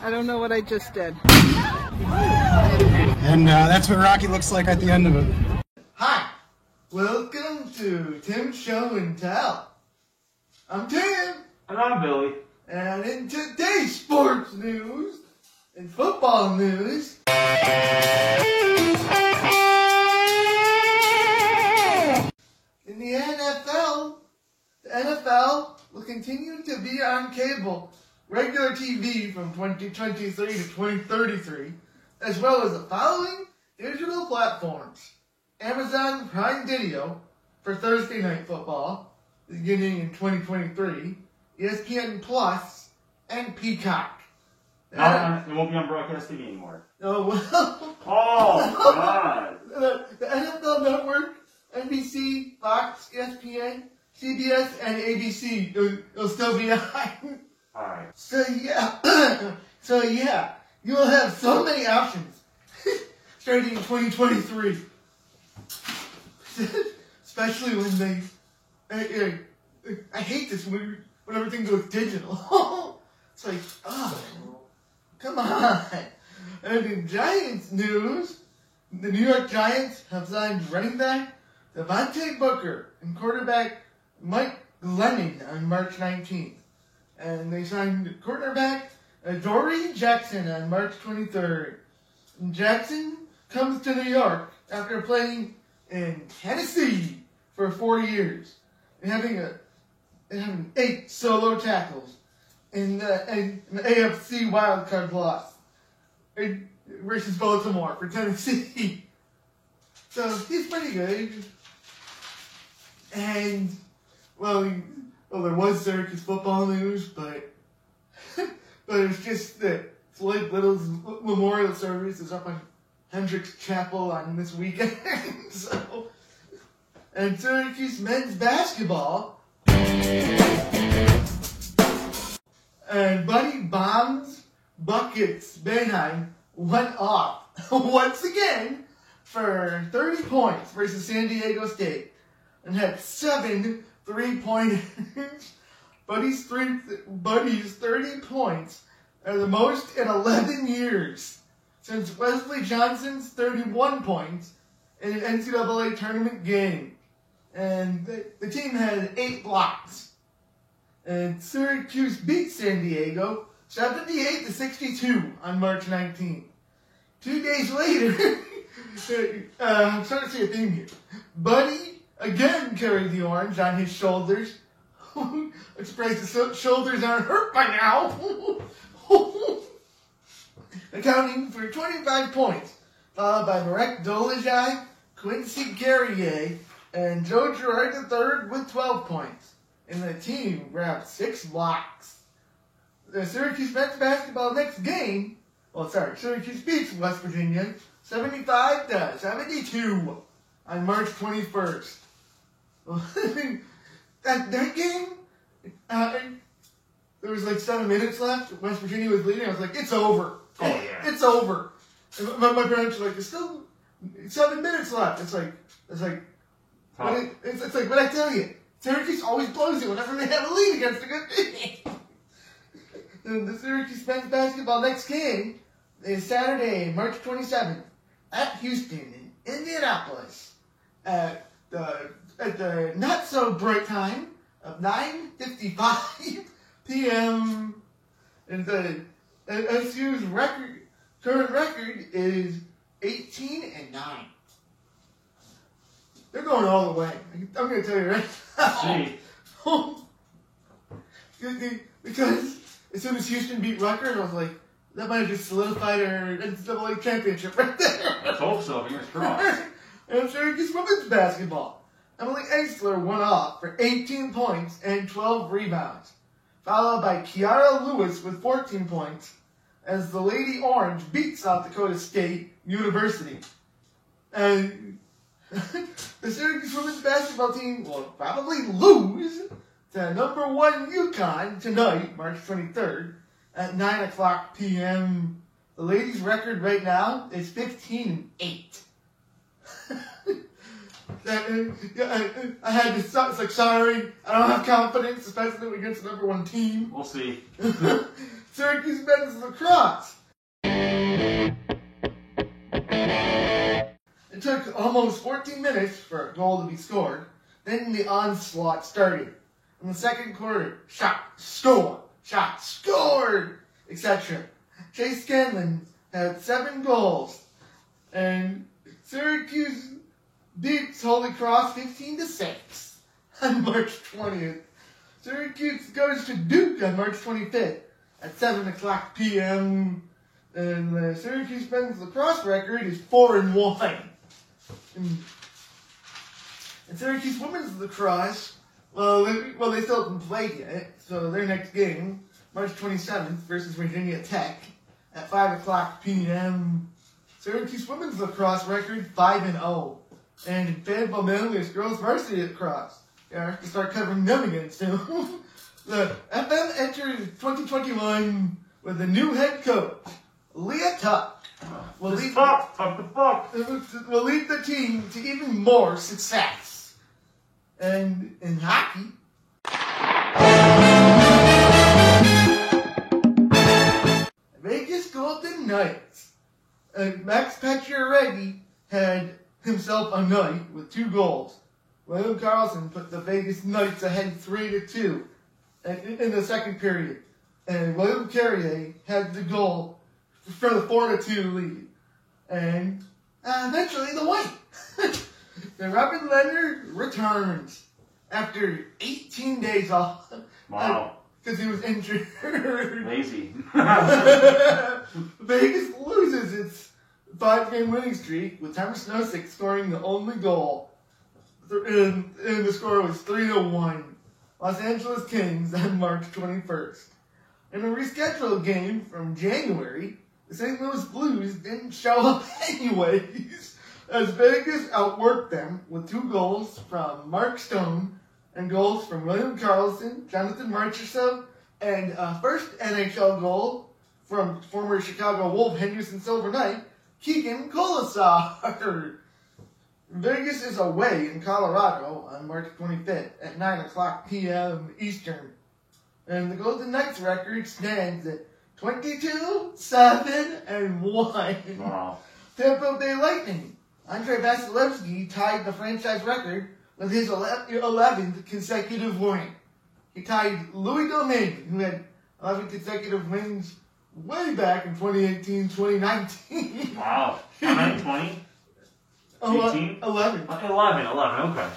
I don't know what I just did. And that's what Rocky looks like at the end of it. Hi, welcome to Tim's Show and Tell. I'm Tim. And I'm Billy. And in today's sports news and football news, in the NFL will continue to be on cable, regular TV from 2023 to 2033, as well as the following digital platforms: Amazon Prime Video for Thursday Night Football, beginning in 2023, ESPN Plus, and Peacock. It won't be on broadcast TV anymore. Oh, well. Oh, God. The NFL Network, NBC, Fox, ESPN, CBS, and ABC will still be on. Alright. So yeah, you'll have so many options starting in 2023. Especially when I hate this when everything goes digital. It's like, oh, come on. And in Giants news, the New York Giants have signed running back Devontae Booker and quarterback Mike Glennon on March 19th. And they signed quarterback Dory Jackson on March 23rd. And Jackson comes to New York after playing in Tennessee for 4 years and having 8 solo tackles in the AFC wildcard loss versus Baltimore for Tennessee. So he's pretty good. And well, there was Syracuse football news, but it's just that Floyd Little's memorial service is up on Hendricks Chapel on this weekend. So, and Syracuse men's basketball and Buddy Bombs Buckets Boeheim went off once again for 30 points versus San Diego State and had 7 3-pointers. Buddy's 30 points are the most in 11 years since Wesley Johnson's 31 points in an NCAA tournament game. And the team had 8 blocks. And Syracuse beat San Diego 78-62 on March 19th. 2 days later, I'm starting to see a theme here. Buddy again carried the orange on his shoulders. I'm surprised his shoulders aren't hurt by now. Accounting for 25 points, followed by Marek Dolezaj, Quincy Guerrier, and Joe Girard III with 12 points. And the team grabbed 6 blocks. The Syracuse men's basketball next game, Syracuse beats West Virginia 75-72 on March 21st. That game, there was like 7 minutes left. West Virginia was leading. I was like, it's over. Oh, yeah. It's over. And my parents were like, there's still 7 minutes left. It's like, but I tell you, Syracuse always blows it whenever they have a lead against a good team. And the Syracuse men's basketball next game is Saturday, March 27th at Houston in Indianapolis at the not so bright time of 9:55 p.m. And the SU's current record is 18-9. They're going all the way. I'm going to tell you right now. Because as soon as Houston beat Rutgers, I was like, that might have just solidified our NCAA championship right there. Let's hope so. Fingers crossed. And Syracuse women's basketball. Emily Eisler went off for 18 points and 12 rebounds, followed by Kiara Lewis with 14 points, as the Lady Orange beat South Dakota State University. And the Syracuse women's basketball team will probably lose to number 1 UConn tonight, March 23rd, at 9 o'clock p.m. The ladies' record right now is 15-8. I had to stop. It's like, sorry, I don't have confidence, especially against the number 1 team. We'll see. Syracuse men's lacrosse. It took almost 14 minutes for a goal to be scored. Then the onslaught started. In the second quarter, shot, scored, etc. Chase Scanlon had 7 goals. And Syracuse beats Holy Cross 15-6 on March 20th. Syracuse goes to Duke on March 25th at 7 o'clock p.m. And the Syracuse men's lacrosse record is 4-1. And Syracuse women's lacrosse, well, they still haven't played yet. So their next game, March 27th versus Virginia Tech at 5 o'clock p.m. Syracuse women's lacrosse record 5-0. And Fayetteville Manlius girls varsity lacrosse. Yeah, I have to start covering them again soon. The FM entered 2021 with a new head coach, Leah Tuck. Will lead the team to even more success. And in hockey, Vegas Golden Knights. Max Pacioretty had himself a night with 2 goals. William Karlsson put the Vegas Knights ahead 3-2 in the second period. And William Carrier had the goal for the 4-2 lead. And eventually the win. And Robin Leonard returns after 18 days off. Wow. Because he was injured. Lazy. Vegas loses its 5-game winning streak with Thomas Nosek scoring the only goal. And the score was 3-1. Los Angeles Kings on March 21st. In a rescheduled game from January, the St. Louis Blues didn't show up anyways, as Vegas outworked them with 2 goals from Mark Stone and goals from William Karlsson, Jonathan Marchessault, and a first NHL goal from former Chicago Wolf Henderson Silver Knight, Keegan Kolesar. Vegas is away in Colorado on March 25th at 9 o'clock p.m. Eastern. And the Golden Knights record stands at 22-7-1. Wow. Tampa Bay Lightning. Andrei Vasilevsky tied the franchise record with his 11th consecutive win. He tied Louis Domingue, who had 11 consecutive wins way back in 2018-2019. Wow. How many? 20? 18? 11. 11, okay.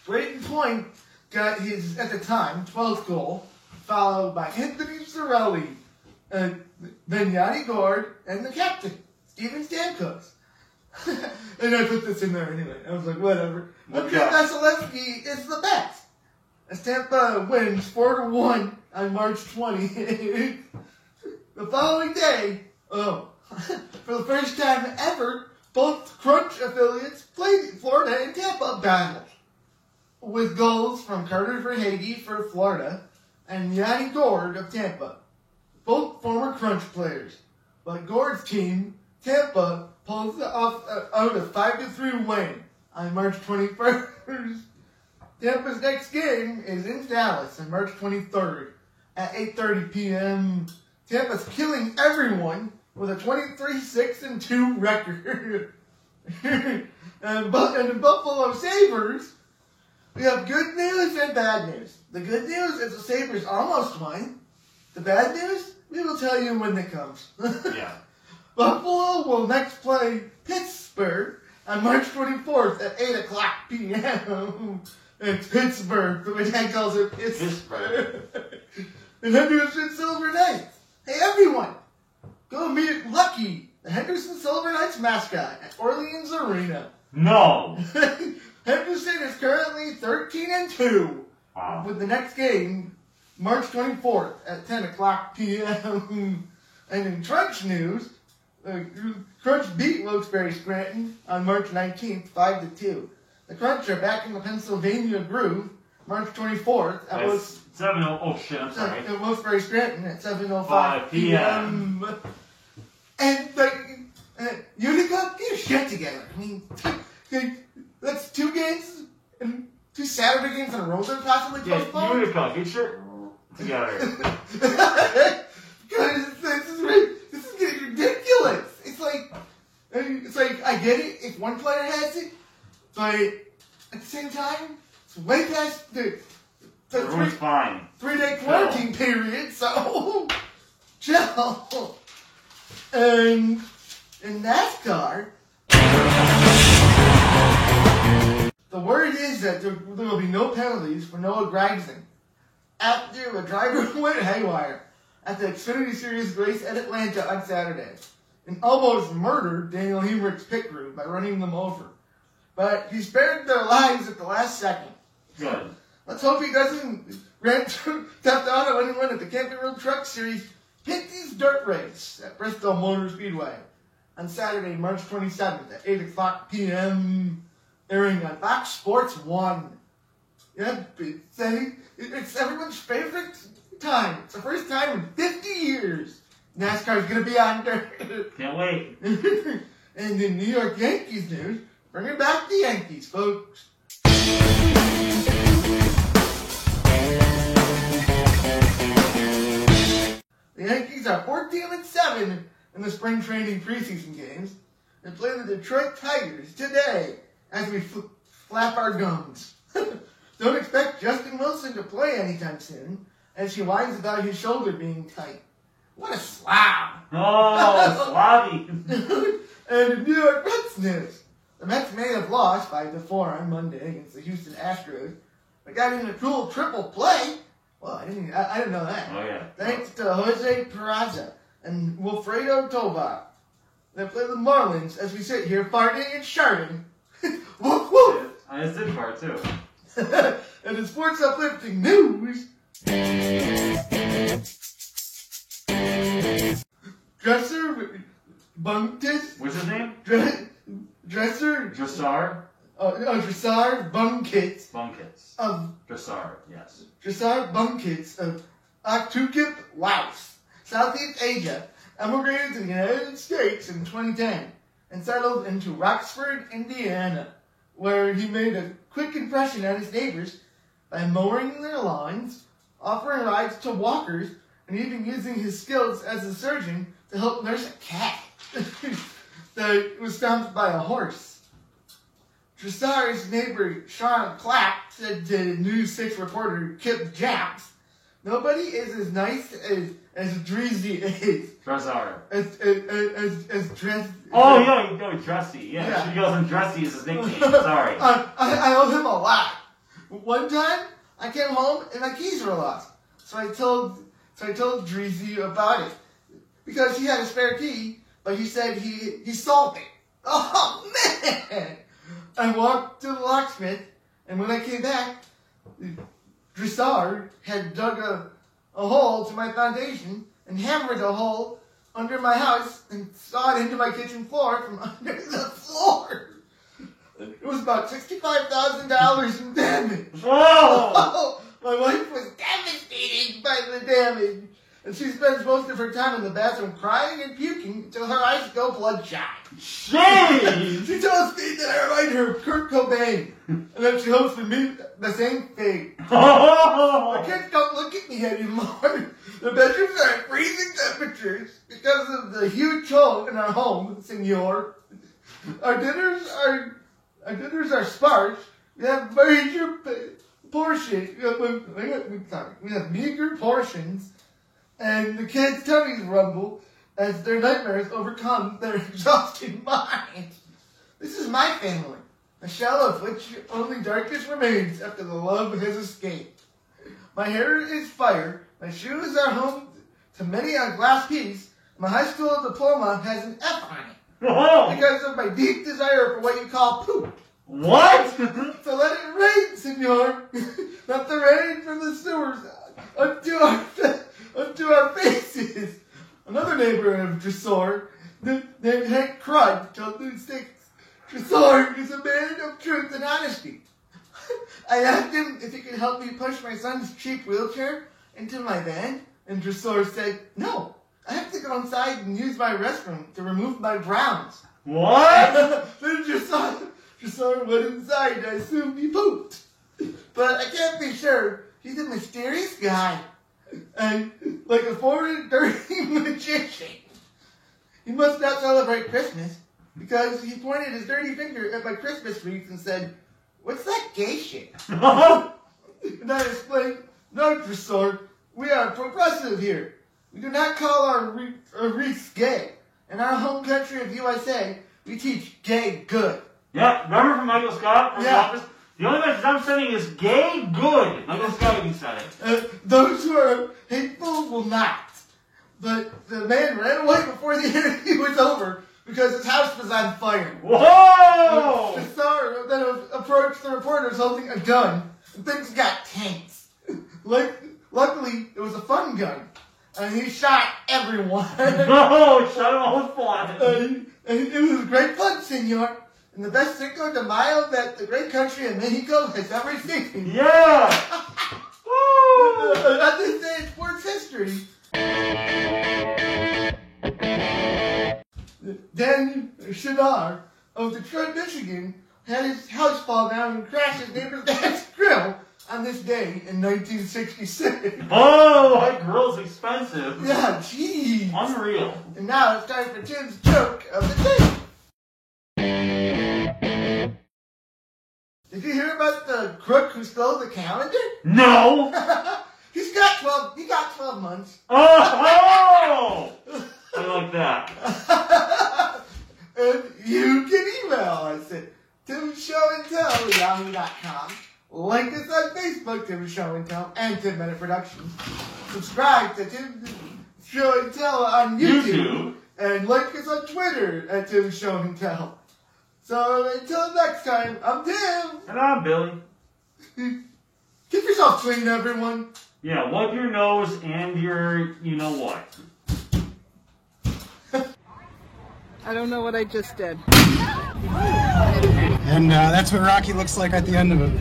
Brayden Point got his, at the time, 12th goal, followed by Anthony Cirelli, then Yanni Gord, and the captain, Steven Stamkos. And I put this in there anyway. I was like, whatever. Andrei Vasilevsky is the best. As Tampa wins 4-1 on March 20th. The following day, for the first time ever, both Crunch affiliates played Florida and Tampa battle, with goals from Carter Verhaeghe for Florida and Yanni Gord of Tampa, both former Crunch players. But Gord's team, Tampa, pulls off out a 5-3 win on March 21st. Tampa's next game is in Dallas on March 23rd at 8:30 p.m. Tampa's killing everyone with a 23-6-2 record. And the Buffalo Sabres, we have good news and bad news. The good news is the Sabres almost won. The bad news, we will tell you when it comes. Yeah. Buffalo will next play Pittsburgh on March 24th at 8 o'clock p.m. It's Pittsburgh, which I calls it Pittsburgh. And Henderson Silver Knights. Hey everyone, go meet Lucky, the Henderson Silver Knights mascot at Orleans Arena. No. Henderson is currently 13-2. Wow. With the next game, March 24th at 10 o'clock p.m. And in Crunch news, Crunch beat Wilkes-Barre Scranton on March 19th, 5-2. The Crunch are back in the Pennsylvania groove, March 24th. That was 7. Oh shit! I'm sorry. at Wilkes-Barre Scranton at 7:05 p.m. And Utica, get your shit together. I mean, that's 2 games and 2 Saturday games in a row that are possibly Yeah, postponed. Utica, get your together. Guys, this is getting ridiculous. It's like I get it if one player has it, but at the same time, it's way past the Everyone's fine. 3-day quarantine period, so chill. And in NASCAR, the word is that there will be no penalties for Noah Gragson after a driver went haywire at the Xfinity Series race at Atlanta on Saturday and almost murdered Daniel Hemrick's pit crew by running them over. But he spared their lives at the last second. Good. Let's hope he doesn't tap out on anyone at the Camping World Truck Series Pinty's Dirt Race at Bristol Motor Speedway on Saturday, March 27th at 8 o'clock p.m. airing on Fox Sports 1. Yeah, it's everyone's favorite time. It's the first time in 50 years NASCAR's going to be on dirt. Can't wait. And in New York Yankees news, bringing back the Yankees, folks. The Yankees are 14-7 in the spring training preseason games and play the Detroit Tigers today as we flap our gums. Don't expect Justin Wilson to play anytime soon as he whines about his shoulder being tight. What a slob! Oh, slobby. And in New York Mets news, the Mets may have lost 5-4 on Monday against the Houston Astros, but got in a cool triple play. Well, I didn't know that. Oh, yeah. Thanks to Jose Peraza and Wilfredo Tovar. They play the Marlins as we sit here farting and sharding. Woof woof! I just did fart, too. And in sports uplifting news, Dresser Bunkus. What's his name? Dresser Dressar? Dressar Bunkits Bunkits. of Dressar, yes. Dressar Bunkits of Aktukip, Laos, Southeast Asia, emigrated to the United States in 2010 and settled into Roxford, Indiana, where he made a quick impression on his neighbors by mowing their lawns, offering rides to walkers, and even using his skills as a surgeon to help nurse a cat that was stomped by a horse. Dressar's neighbor Sean Clapp said to News 6 reporter Kip Jacks, "Nobody is as nice as Dreezy is." Dressar. As Dress. Oh, yeah, Dressy. Yeah, Yeah. She goes and Dressy is his nickname. Sorry. I owe him a lot. One time, I came home and my keys were lost. So I told Dreezy about it because he had a spare key, but he said he sold it. Oh man! I walked to the locksmith, and when I came back, Dressar had dug a hole to my foundation and hammered a hole under my house and sawed into my kitchen floor from under the floor. It was about $65,000 in damage. Whoa! My wife was devastated by the damage, and she spends most of her time in the bathroom crying and puking until her eyes go bloodshot. Jeez! She tells me that I remind her of Kurt Cobain, and that she hopes to meet the same fate. My kids don't look at me anymore. The bedrooms are at freezing temperatures because of the huge hole in our home, senor. Our dinners are sparse. We have major portions. We have meager portions, and the kids' tummies rumble as their nightmares overcome their exhausted minds. This is my family, a shell of which only darkness remains after the love has escaped. My hair is fire, my shoes are home to many a glass piece, my high school diploma has an F on it because of my deep desire for what you call poop. What? So let it rain, senor. Not the rain from the sewers onto our faces. Another neighbor of Dressar, named Hank Crud, told News 6, Dressar is a man of truth and honesty. I asked him if he could help me push my son's cheap wheelchair into my van, and Dressar said, "No, I have to go inside and use my restroom to remove my browns." What? Then Dressar went inside and I assumed he pooped. But I can't be sure. He's a mysterious guy. And like a foreign dirty magician, he must not celebrate Christmas because he pointed his dirty finger at my Christmas wreath and said, "What's that gay shit?" And I explained, "No, Tresor, we are progressive here. We do not call our wreaths gay. In our home country of USA, we teach gay good." Yeah, remember from Michael Scott from The Yeah. Office? The only message I'm sending is gay good. Michael Scott even said it. Those who are hateful will not. But the man ran away before the interview was over because his house was on fire. Whoa! The star then approached the reporters holding a gun, and things got tense. Luckily, it was a fun gun, and he shot everyone. No, shut him all with fun. And it was great fun, senor. And the best Cinco de Mayo that the great country of Mexico has ever seen. Yeah! Woo! At this day in sports history. Dan Shadar of Detroit, Michigan, had his house fall down and crash his neighbor's dad's grill on this day in 1966. Oh, that grill's expensive. Yeah, jeez. Unreal. And now it's time for Tim's joke of the day. Did you hear about the crook who stole the calendar? No! He got 12 months. Oh! I like that. And you can email us at timshowandtell@yahoo.com. Like us on Facebook, Tim Show and Tell, and 10 Minute Productions. Subscribe to Tim Show and Tell on YouTube. And like us on Twitter at Tim Show and Tell. So until next time, I'm Tim. And I'm Billy. Keep yourself clean, everyone. Yeah, wipe your nose and your, you know what. I don't know what I just did. And that's what Rocky looks like at the end of it.